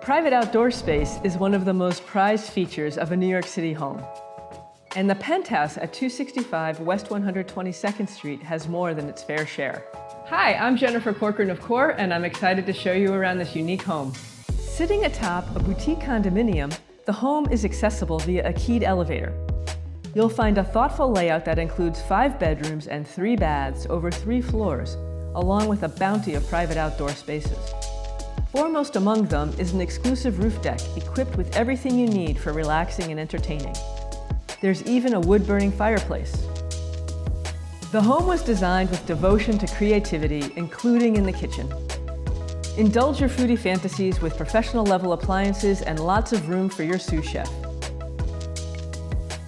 Private outdoor space is one of the most prized features of a New York City home. And the penthouse at 265 West 122nd Street has more than its fair share. Hi, I'm Jennifer Corcoran of CORE, and I'm excited to show you around this unique home. Sitting atop a boutique condominium, the home is accessible via a keyed elevator. You'll find a thoughtful layout that includes 5 bedrooms and 3 baths over 3 floors, along with a bounty of private outdoor spaces. Foremost among them is an exclusive roof deck equipped with everything you need for relaxing and entertaining. There's even a wood-burning fireplace. The home was designed with devotion to creativity, including in the kitchen. Indulge your foodie fantasies with professional-level appliances and lots of room for your sous chef.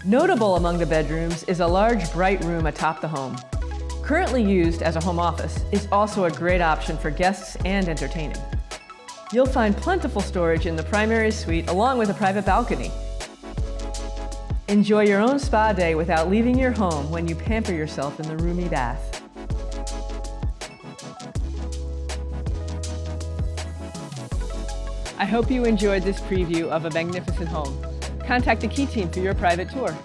Notable among the bedrooms is a large, bright room atop the home. Currently used as a home office, it's also a great option for guests and entertaining. You'll find plentiful storage in the primary suite along with a private balcony. Enjoy your own spa day without leaving your home when you pamper yourself in the roomy bath. I hope you enjoyed this preview of a magnificent home. Contact the Key Team for your private tour.